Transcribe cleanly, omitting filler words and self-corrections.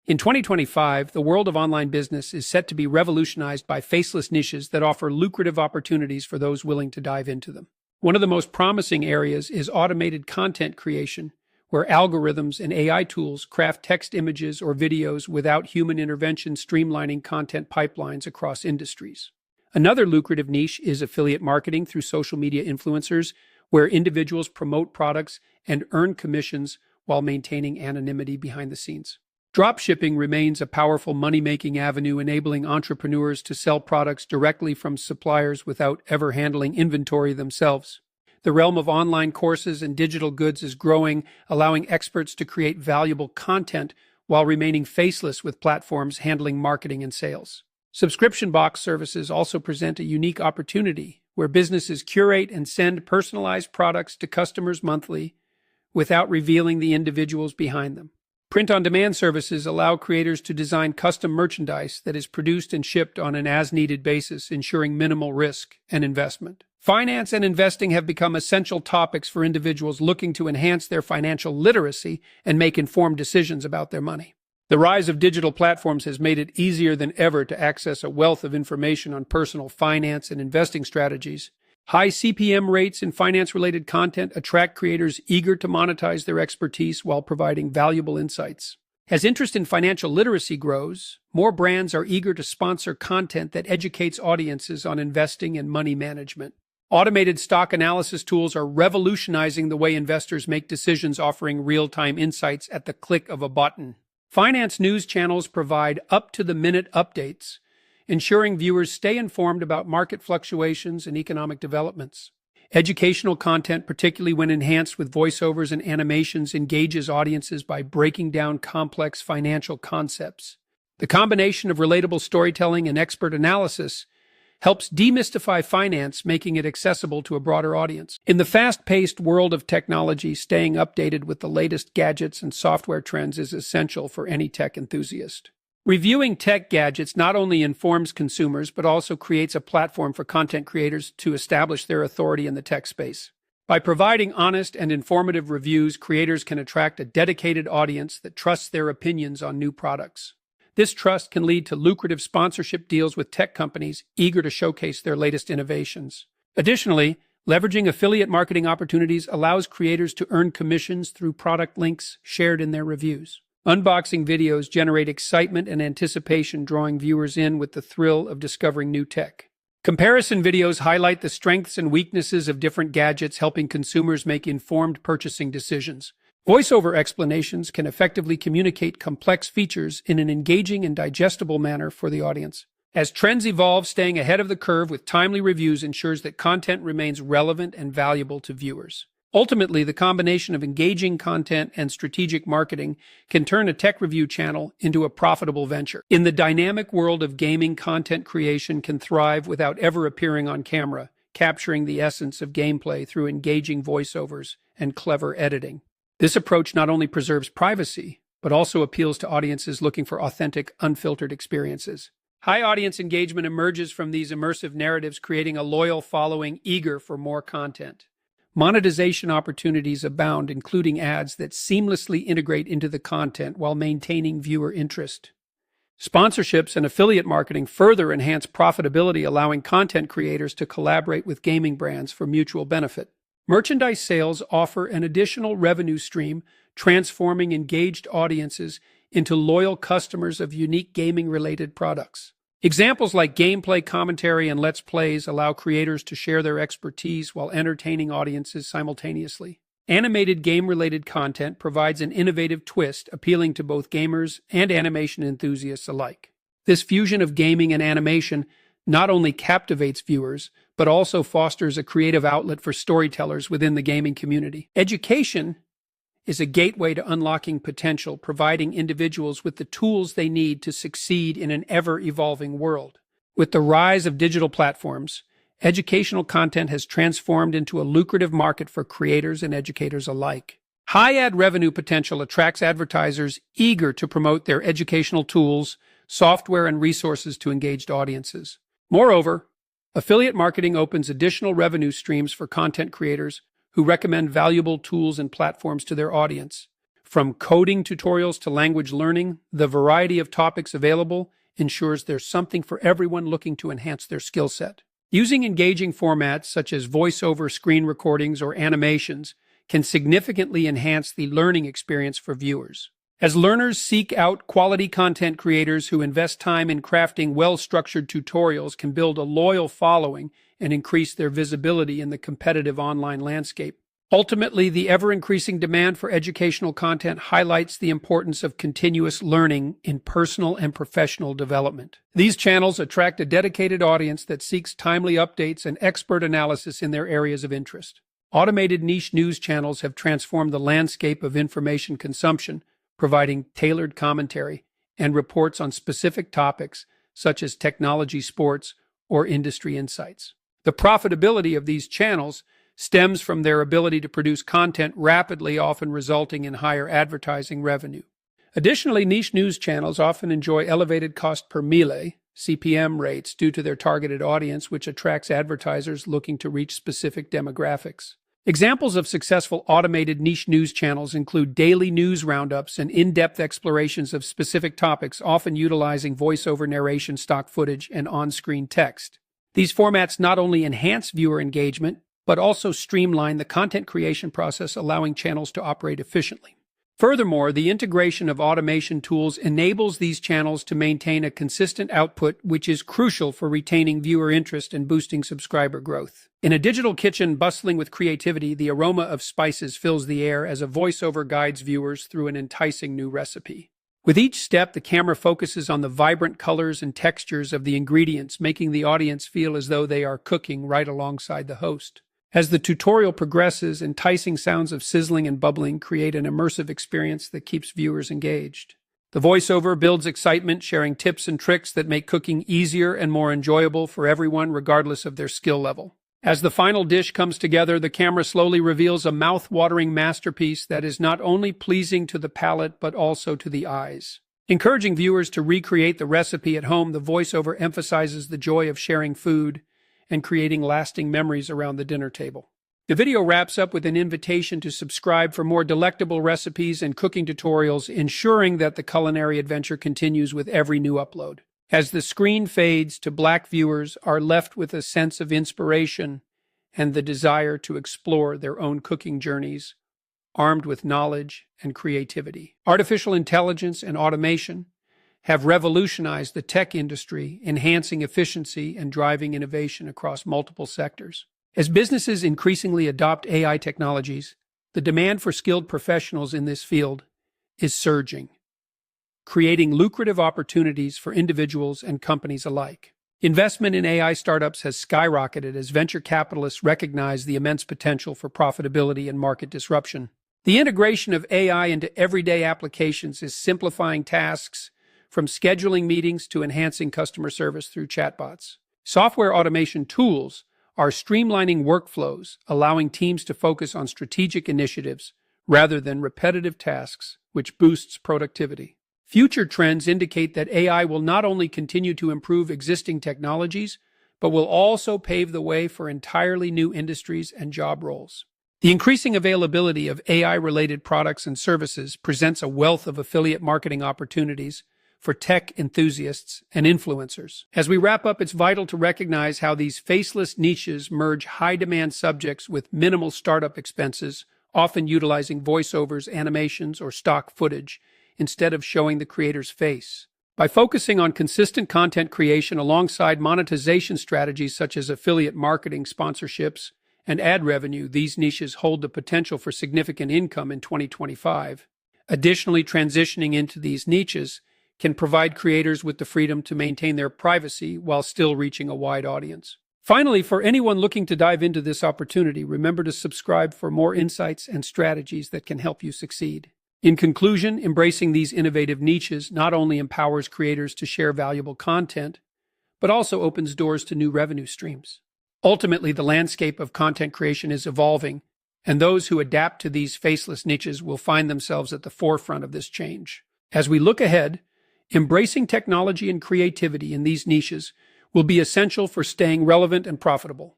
In 2025, the world of online business is set to be revolutionized by faceless niches that offer lucrative opportunities for those willing to dive into them. One of the most promising areas is automated content creation, where algorithms and AI tools craft text, images, or videos without human intervention, streamlining content pipelines across industries. Another lucrative niche is affiliate marketing through social media influencers, where individuals promote products and earn commissions while maintaining anonymity behind the scenes. Dropshipping remains a powerful money-making avenue, enabling entrepreneurs to sell products directly from suppliers without ever handling inventory themselves. The realm of online courses and digital goods is growing, allowing experts to create valuable content while remaining faceless, with platforms handling marketing and sales. Subscription box services also present a unique opportunity, where businesses curate and send personalized products to customers monthly without revealing the individuals behind them. Print-on-demand services allow creators to design custom merchandise that is produced and shipped on an as-needed basis, ensuring minimal risk and investment. Finance and investing have become essential topics for individuals looking to enhance their financial literacy and make informed decisions about their money. The rise of digital platforms has made it easier than ever to access a wealth of information on personal finance and investing strategies. High CPM rates in finance-related content attract creators eager to monetize their expertise while providing valuable insights. As interest in financial literacy grows, more brands are eager to sponsor content that educates audiences on investing and money management. Automated stock analysis tools are revolutionizing the way investors make decisions, offering real-time insights at the click of a button. Finance news channels provide up-to-the-minute updates, ensuring viewers stay informed about market fluctuations and economic developments. Educational content, particularly when enhanced with voiceovers and animations, engages audiences by breaking down complex financial concepts. The combination of relatable storytelling and expert analysis helps demystify finance, making it accessible to a broader audience. In the fast-paced world of technology, staying updated with the latest gadgets and software trends is essential for any tech enthusiast. Reviewing tech gadgets not only informs consumers, but also creates a platform for content creators to establish their authority in the tech space. By providing honest and informative reviews, creators can attract a dedicated audience that trusts their opinions on new products. This trust can lead to lucrative sponsorship deals with tech companies eager to showcase their latest innovations. Additionally, leveraging affiliate marketing opportunities allows creators to earn commissions through product links shared in their reviews. Unboxing videos generate excitement and anticipation, drawing viewers in with the thrill of discovering new tech. Comparison videos highlight the strengths and weaknesses of different gadgets, helping consumers make informed purchasing decisions. Voiceover explanations can effectively communicate complex features in an engaging and digestible manner for the audience. As trends evolve, staying ahead of the curve with timely reviews ensures that content remains relevant and valuable to viewers. Ultimately, the combination of engaging content and strategic marketing can turn a tech review channel into a profitable venture. In the dynamic world of gaming, content creation can thrive without ever appearing on camera, capturing the essence of gameplay through engaging voiceovers and clever editing. This approach not only preserves privacy, but also appeals to audiences looking for authentic, unfiltered experiences. High audience engagement emerges from these immersive narratives, creating a loyal following eager for more content. Monetization opportunities abound, including ads that seamlessly integrate into the content while maintaining viewer interest. Sponsorships and affiliate marketing further enhance profitability, allowing content creators to collaborate with gaming brands for mutual benefit. Merchandise sales offer an additional revenue stream, transforming engaged audiences into loyal customers of unique gaming-related products. Examples like gameplay commentary and Let's Plays allow creators to share their expertise while entertaining audiences simultaneously. Animated game-related content provides an innovative twist, appealing to both gamers and animation enthusiasts alike. This fusion of gaming and animation not only captivates viewers, but also fosters a creative outlet for storytellers within the gaming community. Education is a gateway to unlocking potential, providing individuals with the tools they need to succeed in an ever-evolving world. With the rise of digital platforms, educational content has transformed into a lucrative market for creators and educators alike. High ad revenue potential attracts advertisers eager to promote their educational tools, software, and resources to engaged audiences. Moreover, affiliate marketing opens additional revenue streams for content creators who recommend valuable tools and platforms to their audience, From coding tutorials to language learning, the variety of topics available ensures there's something for everyone looking to enhance their skill set. Using engaging formats such as voiceover, screen recordings, or animations can significantly enhance the learning experience for viewers. As learners seek out quality content creators who invest time in crafting well-structured tutorials can build a loyal following and increase their visibility in the competitive online landscape. Ultimately, the ever-increasing demand for educational content highlights the importance of continuous learning in personal and professional development. These channels attract a dedicated audience that seeks timely updates and expert analysis in their areas of interest. Automated niche news channels have transformed the landscape of information consumption, providing tailored commentary and reports on specific topics such as technology, sports, or industry insights. The profitability of these channels stems from their ability to produce content rapidly, often resulting in higher advertising revenue. Additionally, niche news channels often enjoy elevated cost per mille (CPM) rates due to their targeted audience, which attracts advertisers looking to reach specific demographics. Examples of successful automated niche news channels include daily news roundups and in-depth explorations of specific topics, often utilizing voiceover narration, stock footage, and on-screen text. These formats not only enhance viewer engagement, but also streamline the content creation process, allowing channels to operate efficiently. Furthermore, the integration of automation tools enables these channels to maintain a consistent output, which is crucial for retaining viewer interest and boosting subscriber growth. In a digital kitchen bustling with creativity, the aroma of spices fills the air as a voiceover guides viewers through an enticing new recipe. With each step, the camera focuses on the vibrant colors and textures of the ingredients, making the audience feel as though they are cooking right alongside the host. As the tutorial progresses, enticing sounds of sizzling and bubbling create an immersive experience that keeps viewers engaged. The voiceover builds excitement, sharing tips and tricks that make cooking easier and more enjoyable for everyone, regardless of their skill level. As the final dish comes together, the camera slowly reveals a mouth-watering masterpiece that is not only pleasing to the palate but also to the eyes. Encouraging viewers to recreate the recipe at home, the voiceover emphasizes the joy of sharing food and creating lasting memories around the dinner table. The video wraps up with an invitation to subscribe for more delectable recipes and cooking tutorials, ensuring that the culinary adventure continues with every new upload. As the screen fades to black, viewers are left with a sense of inspiration and the desire to explore their own cooking journeys, armed with knowledge and creativity. Artificial intelligence and automation have revolutionized the tech industry, enhancing efficiency and driving innovation across multiple sectors. As businesses increasingly adopt AI technologies, the demand for skilled professionals in this field is surging, creating lucrative opportunities for individuals and companies alike. Investment in AI startups has skyrocketed as venture capitalists recognize the immense potential for profitability and market disruption. The integration of AI into everyday applications is simplifying tasks, from scheduling meetings to enhancing customer service through chatbots. Software automation tools are streamlining workflows, allowing teams to focus on strategic initiatives rather than repetitive tasks, which boosts productivity. Future trends indicate that AI will not only continue to improve existing technologies, but will also pave the way for entirely new industries and job roles. The increasing availability of AI-related products and services presents a wealth of affiliate marketing opportunities for tech enthusiasts and influencers. As we wrap up, it's vital to recognize how these faceless niches merge high-demand subjects with minimal startup expenses, often utilizing voiceovers, animations, or stock footage, instead of showing the creator's face. By focusing on consistent content creation alongside monetization strategies such as affiliate marketing, sponsorships, and ad revenue, these niches hold the potential for significant income in 2025. Additionally, transitioning into these niches can provide creators with the freedom to maintain their privacy while still reaching a wide audience. Finally, for anyone looking to dive into this opportunity, remember to subscribe for more insights and strategies that can help you succeed. In conclusion, embracing these innovative niches not only empowers creators to share valuable content, but also opens doors to new revenue streams. Ultimately, the landscape of content creation is evolving, and those who adapt to these faceless niches will find themselves at the forefront of this change. As we look ahead, embracing technology and creativity in these niches will be essential for staying relevant and profitable.